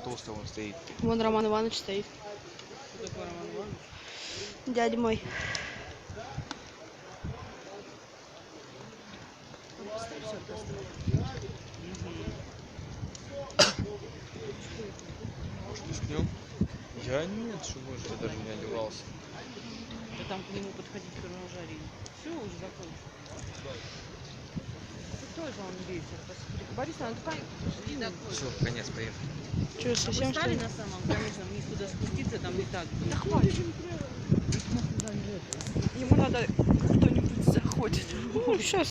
толстый он стоит. Вон Роман Иванович стоит. Кто такой Роман Иванович? Дядя мой. Может, рискнем? Я нет, что может, я даже не одевался. Да там к нему подходить к жарению. Все, уже закончил. Какой же он ветер, посмотри. Борис, она такая не такой. Все, конец, поехали. Что, А вы совсем что стали ли? на самом, конечно, вниз туда спуститься, там и так. Да хватит. Ему надо, кто-нибудь заходит. Сейчас.